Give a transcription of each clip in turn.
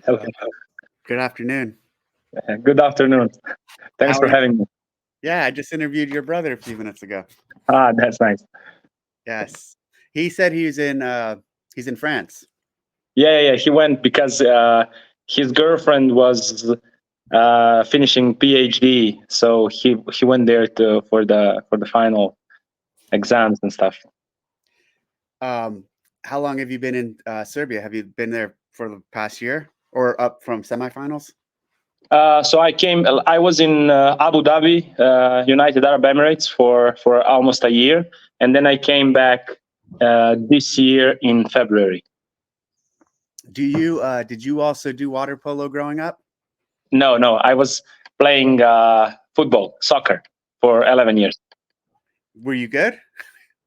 Hello. Good afternoon. Good afternoon. Thanks How for are you? having me. Yeah, I just interviewed your brother a few minutes ago. Ah, that's nice. Yes. He said he's in France. Yeah. He went because his girlfriend was finishing PhD, so he went there to for the final exams and stuff. Um, how long have you been in Serbia? Have you been there for the past year or up from semifinals? So I was in Abu Dhabi, United Arab Emirates, for almost a year, and then I came back this year in February. Did you also do water polo growing up? No, I was playing football, soccer for 11 years. Were you good?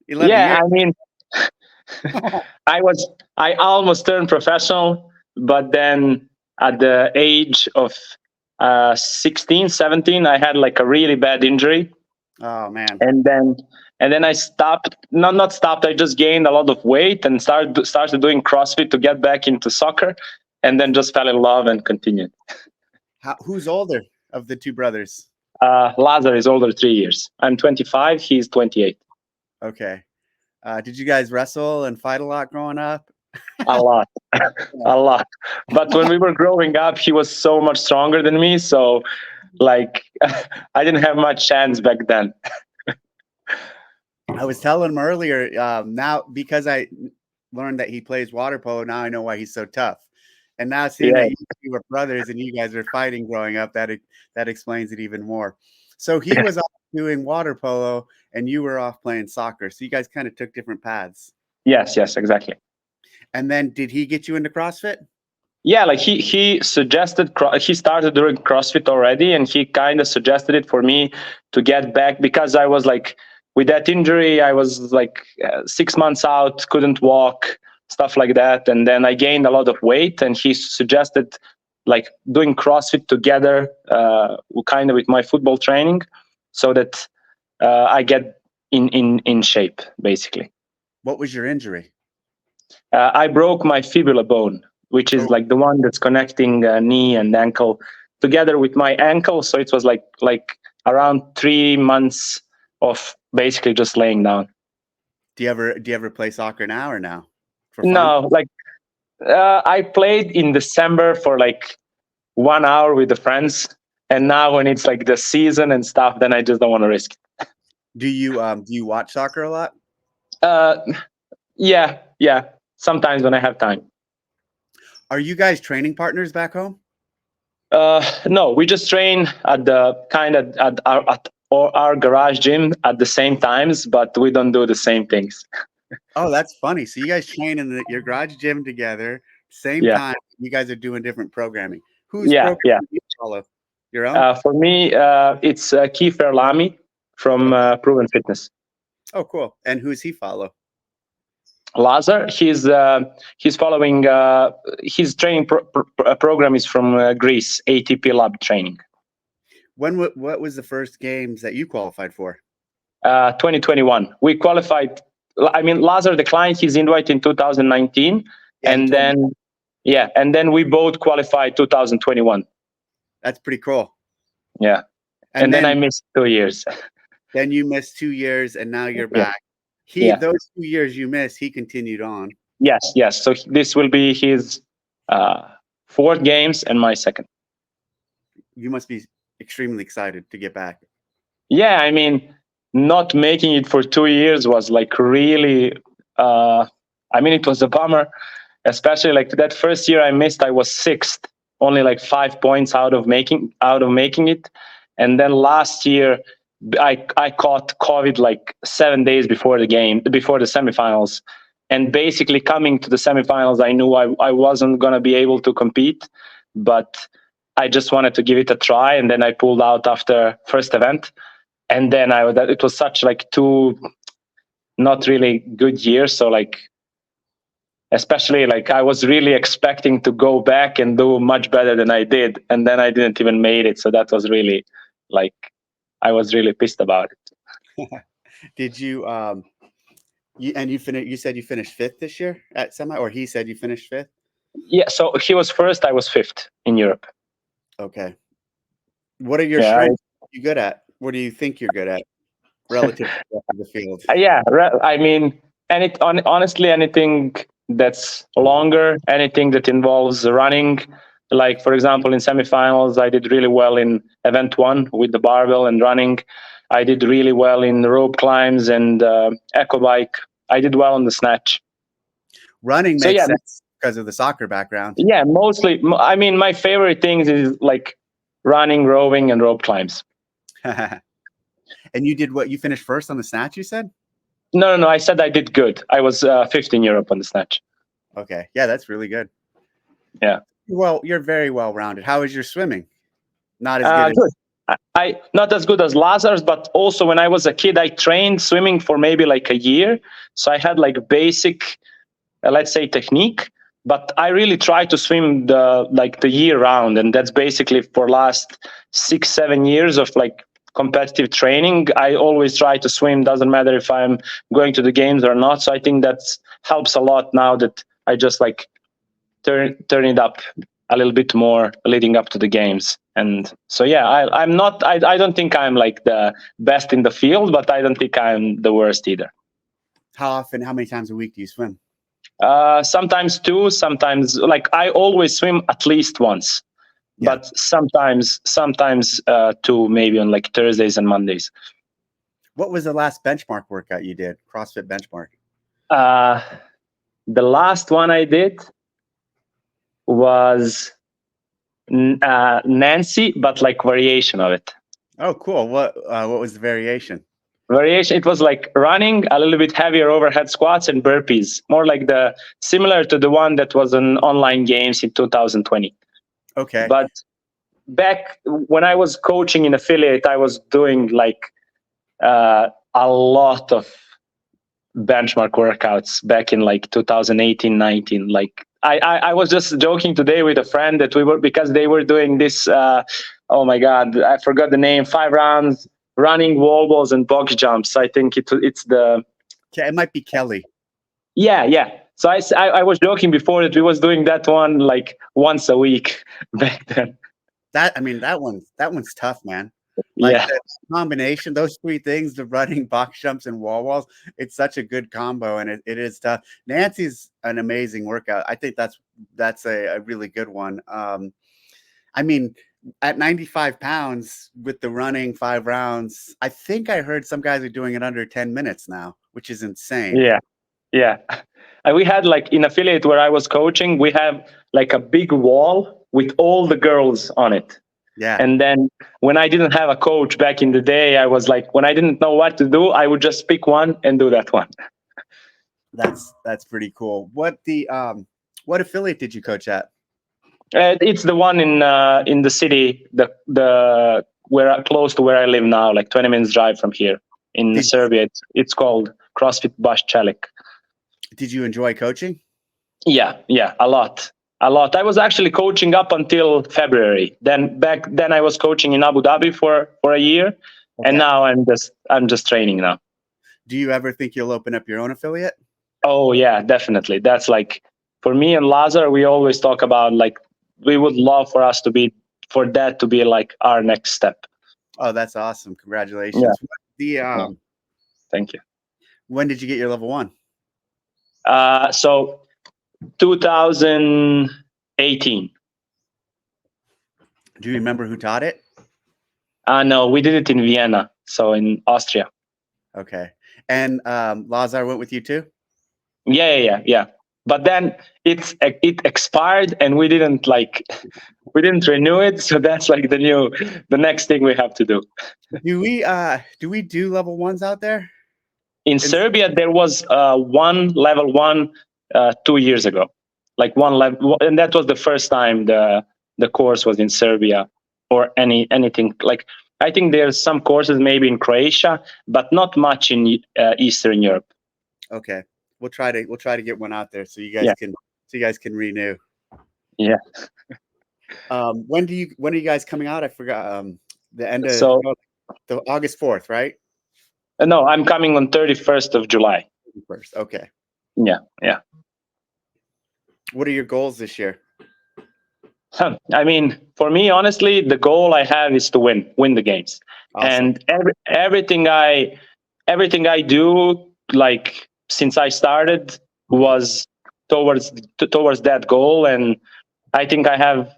11 Yeah, years. I mean, I almost turned professional, but then at the age of 16, 17, I had like a really bad injury, Oh man. and then I stopped. Not stopped. I just gained a lot of weight and started doing CrossFit to get back into soccer, and then just fell in love and continued. Who's older of the two brothers? Lazar is older 3 years. I'm 25. He's 28. Okay. Did you guys wrestle and fight a lot growing up? A lot, a lot. But when we were growing up, he was so much stronger than me. So, like, I didn't have much chance back then. I was telling him earlier. Now, because I learned that he plays water polo, now I know why he's so tough. And now seeing Yeah, that you two were brothers and you guys are fighting growing up, that explains it even more. So he was off doing water polo, and you were off playing soccer. So you guys kind of took different paths. yes, exactly. And then, did he get you into CrossFit? Yeah, like he suggested he started doing CrossFit already, and he kind of suggested it for me to get back because I was like with that injury, I was like 6 months out, couldn't walk, stuff like that, and then I gained a lot of weight, and he suggested like doing CrossFit together, kind of with my football training, so that I get in shape basically. What was your injury? I broke my fibula bone, which is Oh, like the one that's connecting knee and ankle together with my ankle. So it was like around 3 months of basically just laying down. do you ever play soccer now or now for fun? No, like I played in December for like 1 hour with the friends, and now when it's like the season and stuff, then I just don't want to risk it. Do you watch soccer a lot? Uh, yeah. Sometimes when I have time. Are you guys training partners back home? No, we just train at the kind of at our garage gym at the same times, but we don't do the same things. Oh, that's funny. So you guys train in your garage gym together, same Yeah, time. You guys are doing different programming. Whose program yeah. do you follow? Your own? For me, it's Kiefer Lamy from Okay. Proven Fitness. Oh, cool. And who's he follow? Lazar, he's following his training program is from Greece, ATP Lab training. What was the first games that you qualified for? 2021. We qualified. I mean, Lazar declined his invite in 2019, Yeah, he and told me. then we both qualified 2021. That's pretty cool. Yeah, And and then I then missed 2 years. then you missed 2 years, and now you're Yeah, back. yeah, Those 2 years you missed, he continued on. yes. So this will be his uh, fourth games and my second. You must be extremely excited to get back. Yeah, I mean, not making it for 2 years was like really. I mean, it was a bummer, especially like that first year I missed. I was sixth, only like 5 points out of making it, and then last year I caught COVID like 7 days before before the semifinals, and basically coming to the semifinals, I knew I wasn't gonna be able to compete, but I just wanted to give it a try, and then I pulled out after first event, and then it was such like two not really good years, so like especially like I was really expecting to go back and do much better than I did, and then I didn't even made it. So that was really like I was really pissed about it. Did you finished? You said you finished fifth this year at semi, or he said you finished fifth? Yeah, so he was first, I was fifth in Europe. Okay. What are your Yeah, strengths you good at? What do you think you're good at relative to the rest of the field? yeah. I mean, honestly, anything that's longer, anything that involves running. Like for example, in semifinals, I did really well in event one with the barbell and running. I did really well in rope climbs and echo bike. I did well on the snatch. Running So makes yeah, sense because of the soccer background. yeah. Mostly, I mean, my favorite things is like running, rowing, and rope climbs. And you did what? You finished first on the snatch, you said? No. I said I did good. I was fifth in Europe on the snatch. Okay. Yeah, that's really good. Yeah. Well, you're very well rounded. How is your swimming? Not as good as Good. I not as good as Lazarus, but also when I was a kid, I trained swimming for maybe like a year. So I had like basic, let's say, technique. But I really try to swim the year round, and that's basically for last 6-7 years of like competitive training. I always try to swim. Doesn't matter if I'm going to the games or not. So I think that helps a lot now that I just like turn it up a little bit more leading up to the games. And so yeah, I'm not I don't think I'm like the best in the field, but I don't think I'm the worst either. how often, how many times a week do you swim? Sometimes two, sometimes like I always swim at least once, Yeah. but sometimes two, maybe on like Thursdays and Mondays. What was the last benchmark workout you did? CrossFit benchmark. uh the last one I did was Nancy, but like variation of it. Oh, cool. What was the variation? Variation, it was like running, a little bit heavier overhead squats and burpees, more like the similar to the one that was on online games in 2020. Okay. But back when I was coaching in affiliate, I was doing like a lot of benchmark workouts back in like 2018-19. Like I was just joking today with a friend that we were, because they were doing this oh my god, I forgot the name, 5 rounds running, wall balls and box jumps. I think it's the It might be Kelly. yeah. So I was joking before that we was doing that one like once a week back then. That one's tough, man. Like Yeah, the combination, those three things, the running, box jumps, and wall walls, it's such a good combo, and it is tough. Nancy's an amazing workout. I think that's a really good one. I mean, at 95 pounds with the running 5 rounds, I think I heard some guys are doing it under 10 minutes now, which is insane. yeah. And we had like in affiliate where I was coaching, we have like a big wall with all the girls on it. Yeah. And then when I didn't have a coach back in the day, I was like, when I didn't know what to do, I would just pick one and do that one. That's pretty cool. What affiliate did you coach at? It's the one in the city, the where close to where I live now, like 20 minutes drive from here in Serbia. It's called CrossFit Baščelik. Did you enjoy coaching? Yeah, a lot. I was actually coaching up until February. Then I was coaching in Abu Dhabi for a year, and now I'm just training now. Do you ever think you'll open up your own affiliate? Oh yeah, definitely. That's like for me and Lazar, we always talk about like we would love for that to be like our next step. Oh, that's awesome! Congratulations. Yeah. Thank you. When did you get your level 1? So 2018. Do you remember who taught it? No, we did it in Vienna, so in Austria. Okay. And Lazar went with you too? Yeah. But then it expired and we didn't renew it. So that's like the next thing we have to do. Do we do level 1s out there? In Serbia, there was one level 1 2 years ago, like one level, and that was the first time the course was in Serbia or anything. Like I think there's some courses maybe in Croatia, but not much in Eastern Europe. Okay, we'll try to get one out there so you guys can renew. Yeah. When are you guys coming out? I forgot. The end of the August 4th, right? No, I'm coming on 31st of July. 31st. Okay. Yeah. What are your goals this year? I mean, for me, honestly, the goal I have is to win the games, Awesome. and everything I do, like since I started, was towards that goal, and I think I have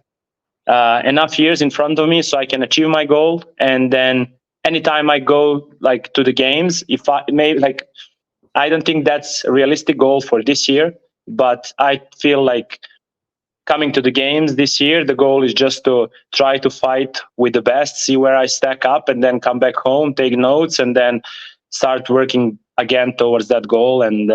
enough years in front of me so I can achieve my goal. And then anytime I go like to the games, if I may, like, I don't think that's a realistic goal for this year, but I feel like coming to the games this year, the goal is just to try to fight with the best, see where I stack up, and then come back home, take notes, and then start working again towards that goal. And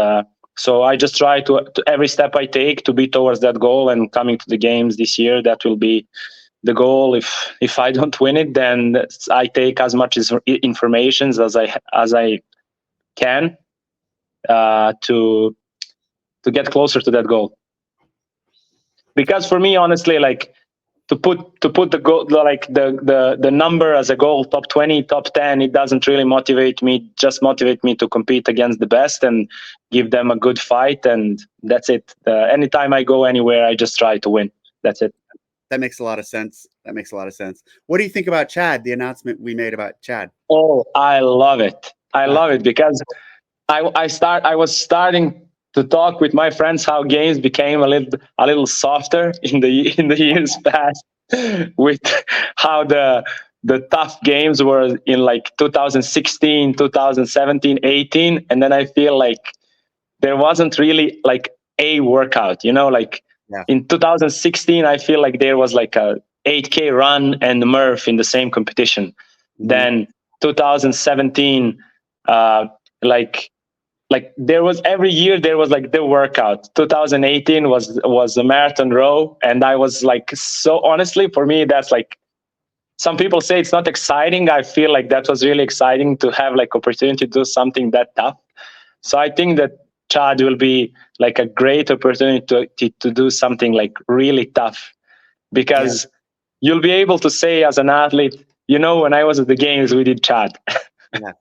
so I just try to every step I take to be towards that goal. And coming to the games this year, that will be the goal. If I don't win it, then I take as much information as I can to get closer to that goal. Because for me, honestly, like to put the goal, like the number as a goal, top 20, top 10, it doesn't really motivate me. Just motivate me to compete against the best and give them a good fight, and that's it. Anytime I go anywhere, I just try to win. That's it. That makes a lot of sense. That makes a lot of sense. What do you think about Chad? The announcement we made about Chad. Oh, I love it. I Uh, love it because I was starting to talk with my friends how games became a little softer in the years past, with how the tough games were in like 2016, 2017, 18, and then I feel like there wasn't really like a workout, like yeah. in 2016 I feel like there was like a 8K run and Murph in the same competition. Mhm. Then 2017, uh, like there was every year there was like the workout. 2018 was a marathon row, and I was like, so honestly for me that's like, some people say it's not exciting. I feel like that was really exciting to have like opportunity to do something that tough. So I think that Chad will be like a great opportunity to do something like really tough, Yeah. because you'll be able to say as an athlete, when I was at the games we did Chad. Yeah.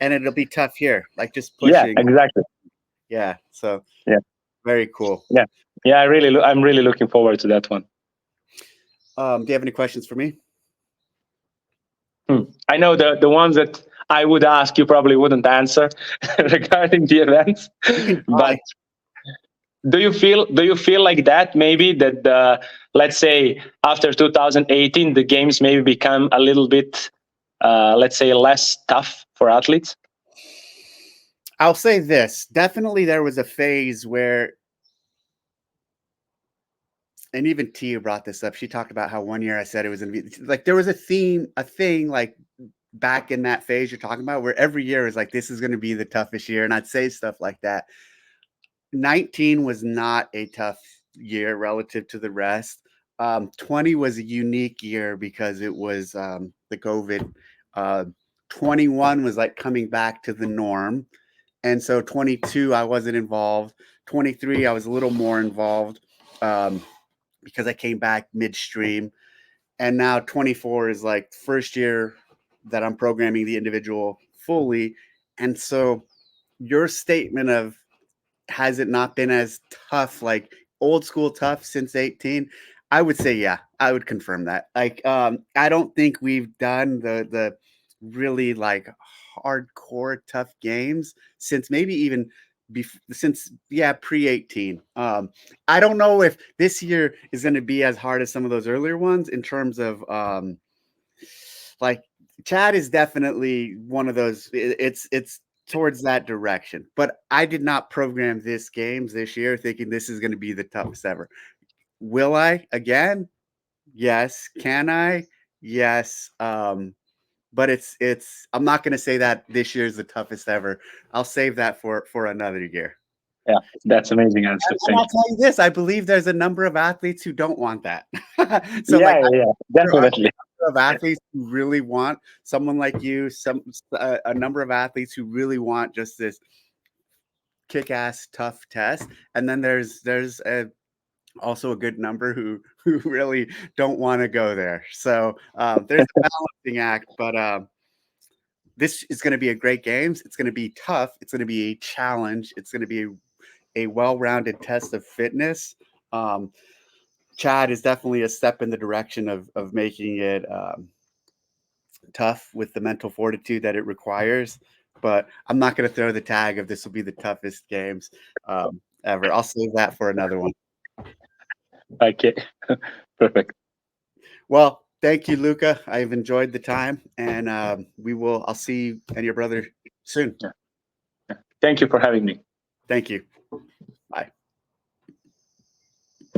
And it'll be tough here, like just Yeah, pushing. exactly. Yeah. So Yeah, very cool. yeah, yeah. I'm really looking forward to that one. Do you have any questions for me? I know the ones that I would ask you probably wouldn't answer regarding the events, You can but try. do you feel like that, maybe that let's say after 2018 the games maybe become a little bit, let's say, less tough for athletes? I'll say this. Definitely there was a phase where, and even Tia brought this up. She talked about how one year I said it was going to be like there was a thing like back in that phase you're talking about where every year is like this is going to be the toughest year, and I'd say stuff like that. 19 was not a tough year relative to the rest. 20 was a unique year because it was the COVID. Uh, 21 was like coming back to the norm. And so 22, I wasn't involved. 23, I was a little more involved um, because I came back midstream. And now 24 is like first year that I'm programming the individual fully. And so your statement of has it not been as tough, like old school tough since 18? I would say, yeah, I would confirm that. Like, I don't think we've done the really like hardcore tough games since maybe even since pre 18. I don't know if this year is going to be as hard as some of those earlier ones in terms of like Chad is definitely one of those. It's towards that direction. But I did not program this games this year thinking this is going to be the toughest ever. Will I again? Yes. Can I? Yes. But it's. I'm not going to say that this year is the toughest ever. I'll save that for another year. Yeah, that's amazing answer. And Thank I'll you. tell you this: I believe there's a number of athletes who don't want that. So, like, Yeah, yeah, yeah, there are definitely. a number of athletes who really want someone like you, a number of athletes who really want just this kick-ass tough test, and then there's also a good number who really don't want to go there. So there's a balancing act, but this is going to be a great games. It's going to be tough. It's going to be a challenge. It's going to be a well-rounded test of fitness. Chad is definitely a step in the direction of making it tough with the mental fortitude that it requires. But I'm not going to throw the tag of this will be the toughest games ever. I'll save that for another one. Okay, perfect. Well, thank you, Luka. I've enjoyed the time, and I'll see you and your brother soon. Yeah. Thank you for having me. Thank you.